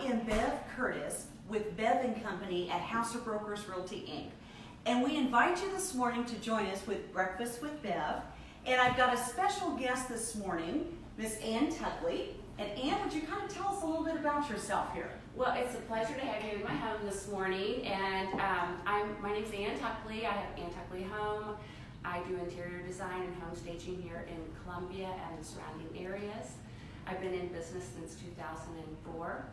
am Bev Curtis with Bev and Company at House of Brokers Realty Inc. And we invite you this morning to join us with Breakfast with Bev. And I've got a special guest this morning, Miss Ann Tuckley. And Ann, would you kind of tell us a little bit about yourself here? Well, it's a pleasure to have you in my home this morning. And my name's Ann Tuckley. I have Ann Tuckley Home. I do interior design and home staging here in Columbia and the surrounding areas. I've been in business since 2004.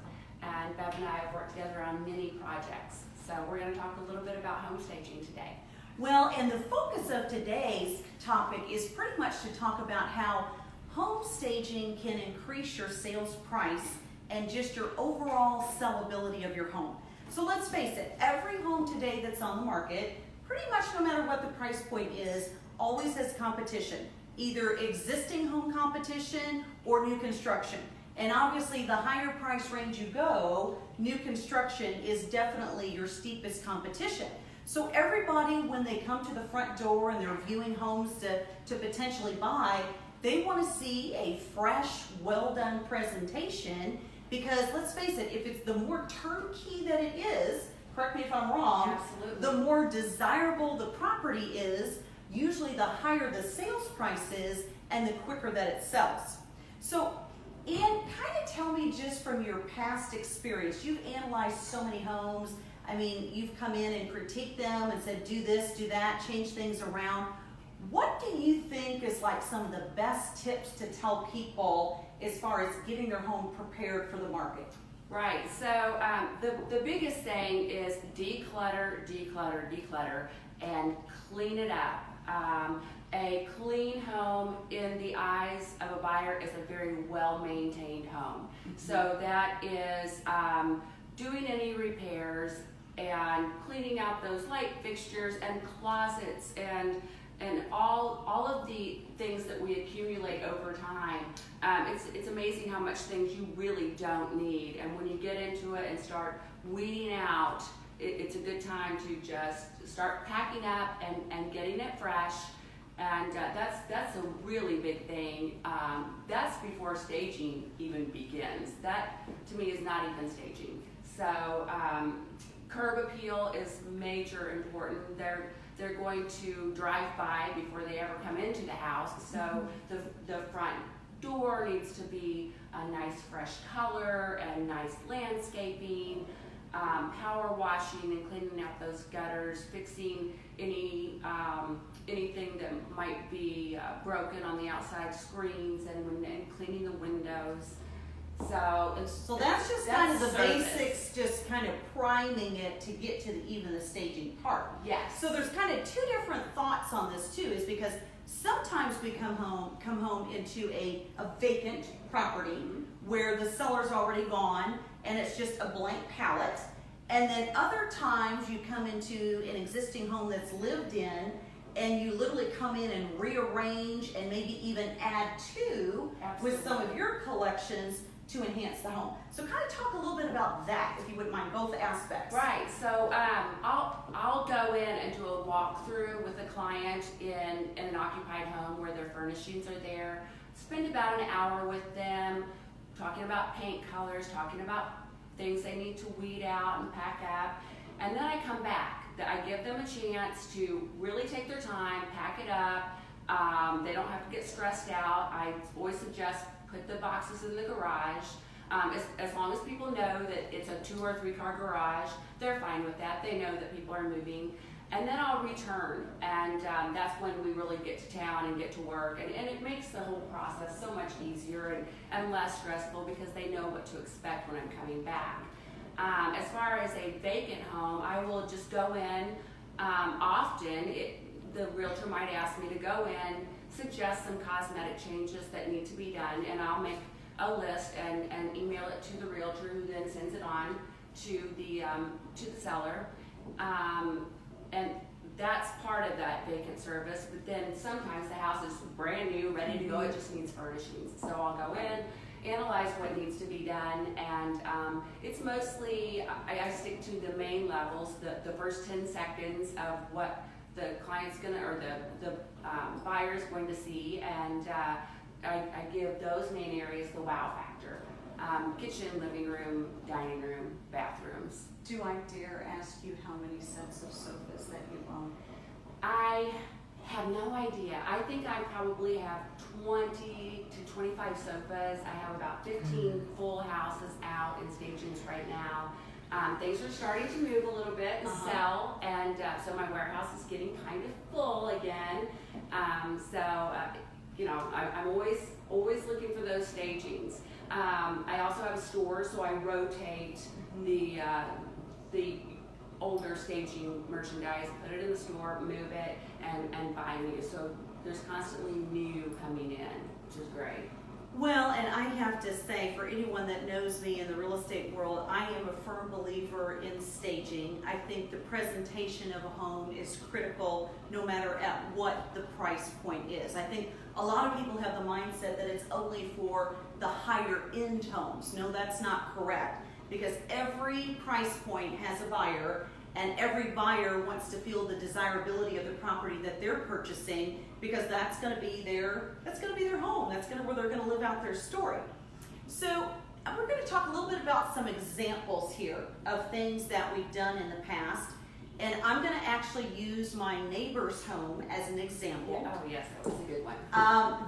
And Bev and I have worked together on many projects. So we're going to talk a little bit about home staging today. Well, and the focus of today's topic is pretty much to talk about how home staging can increase your sales price and just your overall sellability of your home. So let's face it, every home today that's on the market, pretty much no matter what the price point is, always has competition, either existing home competition or new construction. And obviously the higher price range you go, new construction is definitely your steepest competition. So everybody, when they come to the front door and they're viewing homes to potentially buy, they want to see a fresh, well-done presentation, because let's face it, if it's the more turnkey that it is, correct me if I'm wrong, Absolutely. the more desirable the property is, usually the higher the sales price is and the quicker that it sells. So Ann, kind of tell me just from your past experience, you've analyzed so many homes. I mean, you've come in and critiqued them and said, do this, do that, change things around. What do you think is like some of the best tips to tell people as far as getting their home prepared for the market? Right, so the biggest thing is declutter, declutter, declutter, and clean it up. A clean home in the eyes of a buyer is a very well-maintained home. So that is doing any repairs and cleaning out those light fixtures and closets and all of the things that we accumulate over time. It's amazing how much things you really don't need, and when you get into it and start weeding out, it's a good time to just start packing up and getting it fresh. And that's a really big thing. That's before staging even begins. That to me is not even staging. So curb appeal is major important. They're going to drive by before they ever come into the house. So the front door needs to be a nice fresh color and nice landscaping. Power washing and cleaning out those gutters, fixing anything that might be broken on the outside screens, and cleaning the windows. So that's just kind of the service. basics, just kind of priming it to get to even the staging part. Yes. So there's kind of two different thoughts on this too, is because sometimes we come home into a vacant property where the seller's already gone and it's just a blank palette. And then other times you come into an existing home that's lived in and you literally come in and rearrange and maybe even add to with some of your collections to enhance the home. So kind of talk a little bit about that, if you wouldn't mind, both aspects. Right, so I'll go in and do a walkthrough with a client in an occupied home where their furnishings are there, spend about an hour with them, talking about paint colors, talking about things they need to weed out and pack up, and then I come back. I give them a chance to really take their time, pack it up. They don't have to get stressed out. I always suggest put the boxes in the garage. As long as people know that it's a 2 or 3 car garage, they're fine with that. They know that people are moving. And then I'll return, and that's when we really get to town and get to work. And it makes the whole process so much easier and less stressful, because they know what to expect when I'm coming back. As far as a vacant home, I will just go in often. The realtor might ask me to go in, suggest some cosmetic changes that need to be done, and I'll make a list and email it to the realtor, who then sends it on to the seller. And that's part of that vacant service. But then sometimes the house is brand new, ready to go, it just needs furnishings. So I'll go in, analyze what needs to be done, and it's mostly, I stick to the main levels, the first 10 seconds of what the client's gonna, or the buyer's going to see, and I give those main areas the wow factor. kitchen, living room, dining room, bathrooms. Do I dare ask you how many sets of sofas that you own? I have no idea. I think I probably have 20 to 25 sofas. I have about 15 full houses out in stagings right now. Things are starting to move a little bit and sell, and so my warehouse is getting kind of full again. You know, I'm always looking for those stagings. I also have a store, so I rotate the older staging merchandise, put it in the store, move it, and buy new. So there's constantly new coming in, which is great. Well, and I have to say, for anyone that knows me in the real estate world, I am a firm believer in staging. I think the presentation of a home is critical no matter at what the price point is. I think a lot of people have the mindset that it's only for the higher end homes. No, that's not correct, because every price point has a buyer, and every buyer wants to feel the desirability of the property that they're purchasing, because that's going to be their home. That's where they're going to live out their story. So we're going to talk a little bit about some examples here of things that we've done in the past, and I'm going to actually use my neighbor's home as an example. Oh yes, that was a good one.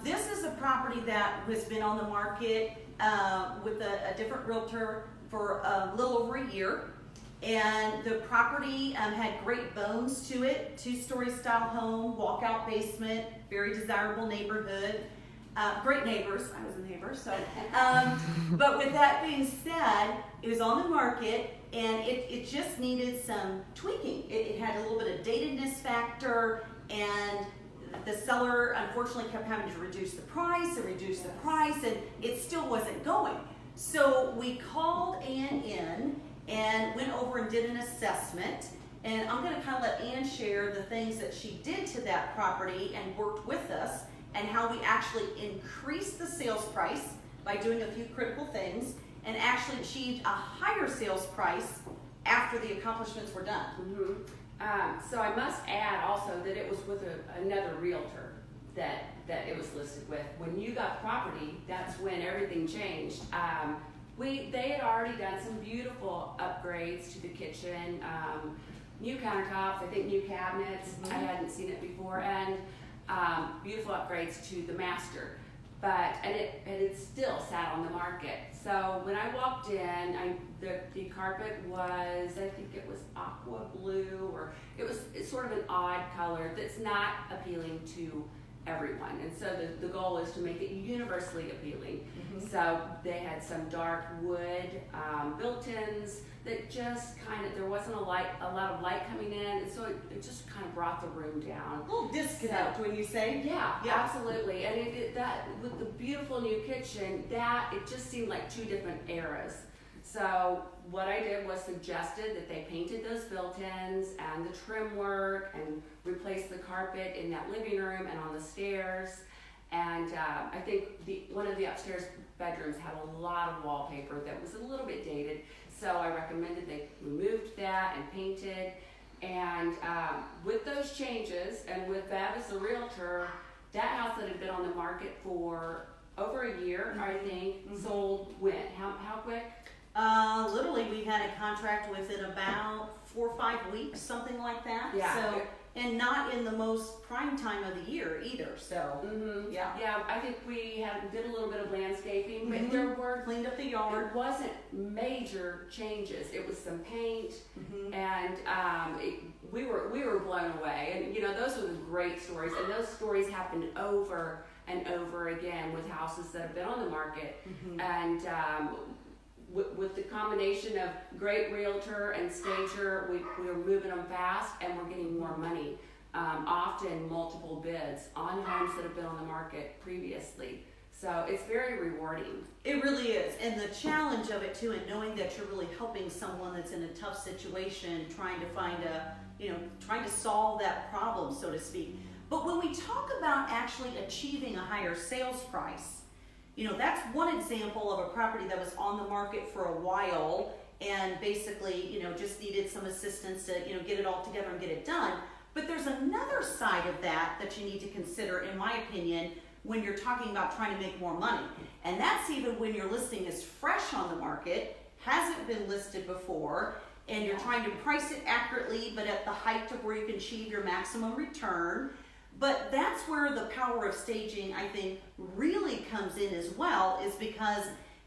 This is a property that has been on the market with a different realtor for a little over a year. And the property had great bones to it, 2-story style home, walkout basement, very desirable neighborhood, great neighbors. I was a neighbor, so. But with that being said, it was on the market, and it just needed some tweaking. It had a little bit of datedness factor, and the seller unfortunately kept having to reduce the price, and it still wasn't going. So we called Ann in and went over and did an assessment, and I'm going to kind of let Ann share the things that she did to that property and worked with us, and how we actually increased the sales price by doing a few critical things, and actually achieved a higher sales price after the accomplishments were done. So I must add also that it was with another realtor that it was listed with. When you got the property, that's when everything changed. They had already done some beautiful upgrades to the kitchen, new countertops, I think new cabinets. I hadn't seen it before, and beautiful upgrades to the master. And it still sat on the market. So when I walked in, the carpet was, I think it was aqua blue, or it's sort of an odd color that's not appealing to everyone. And so the goal is to make it universally appealing. So they had some dark wood built-ins that just there wasn't a lot of light coming in, and so it just kind of brought the room down. A little disconnect, when you say? Yeah, absolutely. And that with the beautiful new kitchen, it just seemed like two different eras. So what I did was suggested that they painted those built-ins and the trim work and replaced the carpet in that living room and on the stairs. And I think one of the upstairs bedrooms had a lot of wallpaper that was a little bit dated. So I recommended they removed that and painted. And with those changes, and with that as a realtor, that house that had been on the market for over a year, I think, sold when? How quick? Literally, we had a contract within about 4 or 5 weeks, something like that. Yeah. So, and not in the most prime time of the year either. So, yeah. Yeah, I think we did a little bit of landscaping, but there were cleaned up the yard. It wasn't major changes. It was some paint, and we were blown away. And those are the great stories, and those stories happened over and over again with houses that have been on the market, and. With the combination of great realtor and stager, we were moving them fast, and we're getting more money. Often multiple bids on homes that have been on the market previously. So it's very rewarding. It really is. And the challenge of it too, and knowing that you're really helping someone that's in a tough situation, trying to find trying to solve that problem, so to speak. But when we talk about actually achieving a higher sales price, that's one example of a property that was on the market for a while and basically, just needed some assistance to, get it all together and get it done. But there's another side of that you need to consider, in my opinion, when you're talking about trying to make more money. And that's even when your listing is fresh on the market, hasn't been listed before, and you're trying to price it accurately, but at the height of where you can achieve your maximum return. But that's where the power of staging, I think, really comes in as well, is because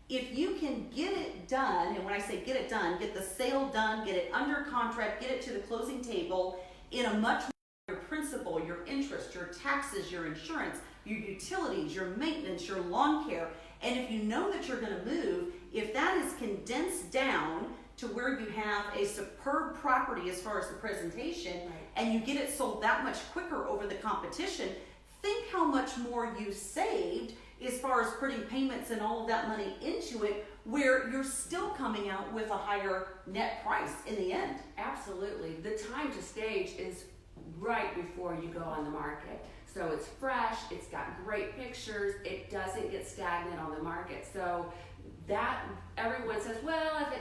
if you can get it done, and when I say get it done, get the sale done, get it under contract, get it to the closing table in a much more your principal, your interest, your taxes, your insurance, your utilities, your maintenance, your lawn care, and if you know that you're gonna move, if that is condensed down to where you have a superb property as far as the presentation, and you get it sold that much quicker over the competition, think how much more you saved as far as putting payments and all of that money into it, where you're still coming out with a higher net price in the end. Absolutely. The time to stage is right before you go on the market. So it's fresh, it's got great pictures, it doesn't get stagnant on the market. So that everyone says, well, if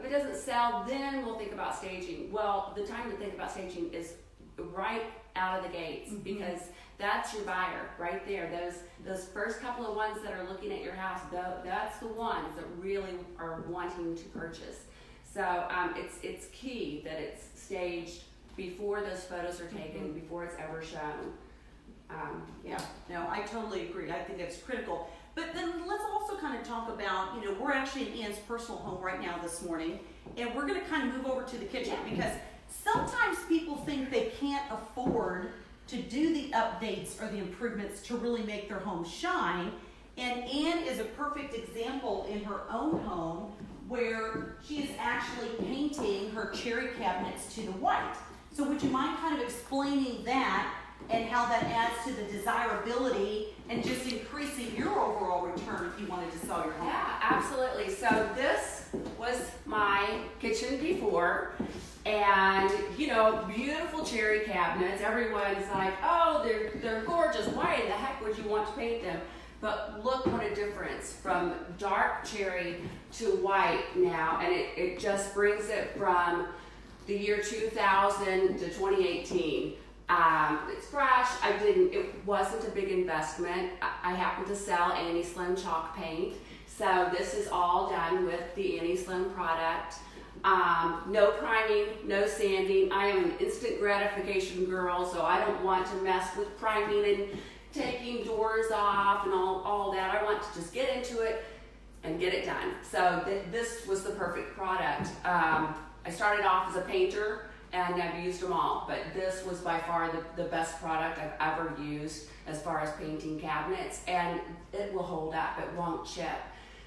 it doesn't sell, then we'll think about staging. Well, the time to think about staging is right out of the gates, because that's your buyer right there. Those first couple of ones that are looking at your house, that's the ones that really are wanting to purchase. So it's key that it's staged before those photos are taken, before it's ever shown. No, I totally agree. I think it's critical. But then let's also kind of talk about, we're actually in Ann's personal home right now this morning, and we're going to kind of move over to the kitchen, because sometimes people think they can't afford to do the updates or the improvements to really make their home shine. And Ann is a perfect example in her own home, where she is actually painting her cherry cabinets to the white. So would you mind kind of explaining that and how that adds to the desirability and just increasing your overall return if you wanted to sell your home? Yeah, absolutely. So this was my kitchen before, and beautiful cherry cabinets. Everyone's like, oh, they're gorgeous. Why in the heck would you want to paint them? But look what a difference from dark cherry to white now, and it just brings it from the year 2000 to 2018. It's fresh. It wasn't a big investment. I happen to sell Annie Sloan chalk paint. So this is all done with the Annie Sloan product. No priming, no sanding. I am an instant gratification girl, so I don't want to mess with priming and taking doors off and all that. I want to just get into it and get it done. So this was the perfect product. I started off as a painter, and I've used them all, but this was by far the best product I've ever used as far as painting cabinets, and it will hold up, it won't chip.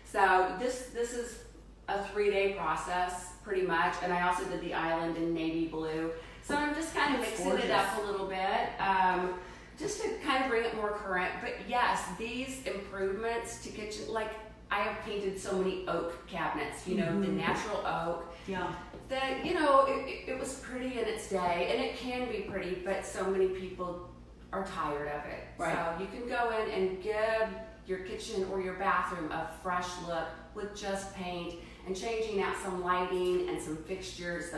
So this is a 3-day process pretty much, and I also did the island in navy blue. So I'm just kind of mixing it up a little bit, just to kind of bring it more current. But yes, these improvements to kitchen, like I have painted so many oak cabinets, the natural oak. Yeah. That, it was pretty in its day, and it can be pretty, but so many people are tired of it. Right. So you can go in and give your kitchen or your bathroom a fresh look with just paint, and changing out some lighting and some fixtures,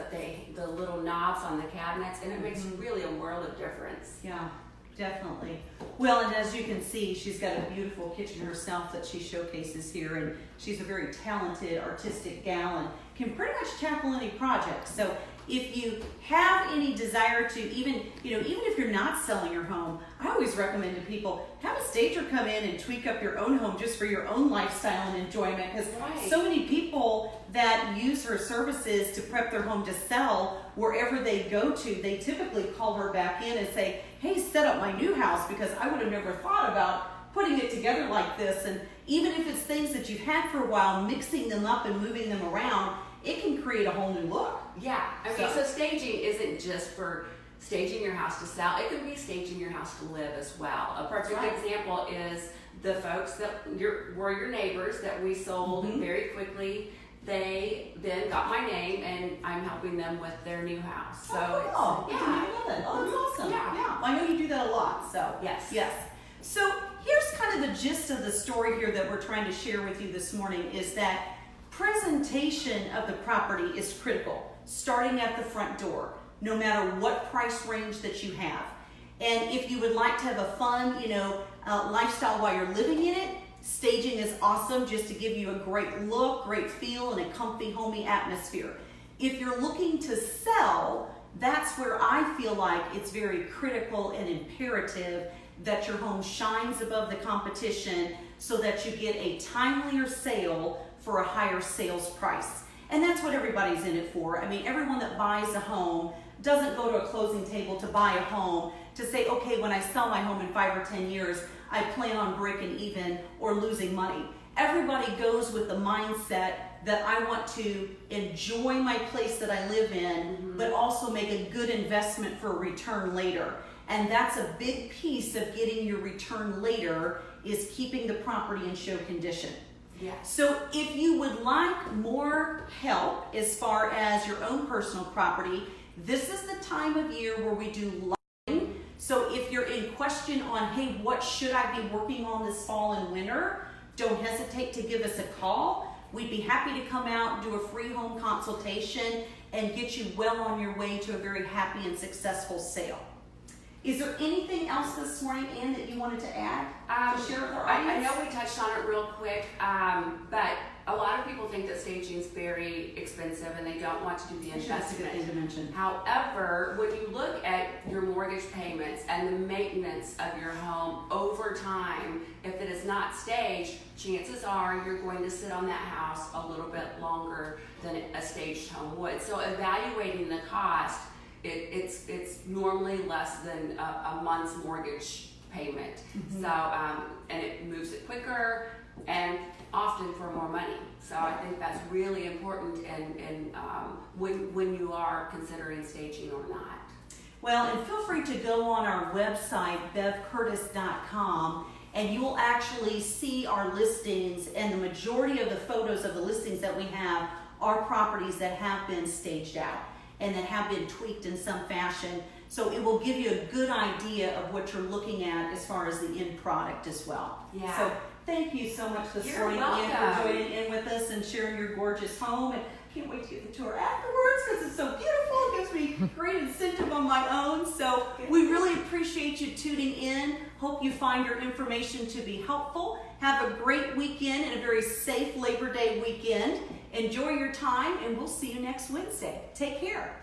the little knobs on the cabinets, and it makes really a world of difference. Yeah, definitely. Well, and as you can see, she's got a beautiful kitchen herself that she showcases here, and she's a very talented, artistic gal and can pretty much tackle any project. So if you have any desire to, even if you're not selling your home, I always recommend to people, have a stager come in and tweak up your own home just for your own lifestyle and enjoyment, because so many people that use her services to prep their home to sell, wherever they go to, they typically call her back in and say, hey, set up my new house, because I would have never thought about putting it together like this. And even if it's things that you've had for a while, mixing them up and moving them around, it can create a whole new look. Yeah, so staging isn't just for staging your house to sell. It can be staging your house to live as well. A perfect example is the folks that were your neighbors that we sold very quickly. They then got my name, and I'm helping them with their new house. So I didn't know that. Oh, that's awesome. Yeah. I know you do that a lot. So yes. So here's kind of the gist of the story here that we're trying to share with you this morning, is that presentation of the property is critical, starting at the front door, no matter what price range that you have. And if you would like to have a fun, lifestyle while you're living in it, staging is awesome just to give you a great look, great feel, and a comfy, homey atmosphere. If you're looking to sell, that's where I feel like it's very critical and imperative that your home shines above the competition so that you get a timelier sale for a higher sales price. And that's what everybody's in it for. I mean, everyone that buys a home doesn't go to a closing table to buy a home to say, okay, when I sell my home in 5 or 10 years, I plan on breaking even or losing money. Everybody goes with the mindset that I want to enjoy my place that I live in, but also make a good investment for a return later. And that's a big piece of getting your return later, is keeping the property in show condition. Yeah. So if you would like more help as far as your own personal property, this is the time of year where we do lighting. So if you're in question on, hey, what should I be working on this fall and winter, don't hesitate to give us a call. We'd be happy to come out and do a free home consultation and get you well on your way to a very happy and successful sale. Is there anything else this morning, Ann, that you wanted to add to share with our I audience? know we touched on it real quick, but a lot of people think that staging is very expensive and they don't want to do the That's a good investment. thing to mention. However, when you look at your mortgage payments and the maintenance of your home over time, if it is not staged, chances are you're going to sit on that house a little bit longer than a staged home would. So evaluating the cost, it's normally less than a month's mortgage payment. So, and it moves it quicker and often for more money. So I think that's really important in when you are considering staging or not. Well, and feel free to go on our website, bevcurtis.com, and you will actually see our listings, and the majority of the photos of the listings that we have are properties that have been staged out and that have been tweaked in some fashion. So it will give you a good idea of what you're looking at as far as the end product as well. Yeah. So thank you so much this You're morning, Ann, for welcome. joining in with us and sharing your gorgeous home. And can't wait to get the tour afterwards because it's so beautiful. It gives me great incentive on my own. So we really appreciate you tuning in. Hope you find your information to be helpful. Have a great weekend and a very safe Labor Day weekend. Enjoy your time, and we'll see you next Wednesday. Take care.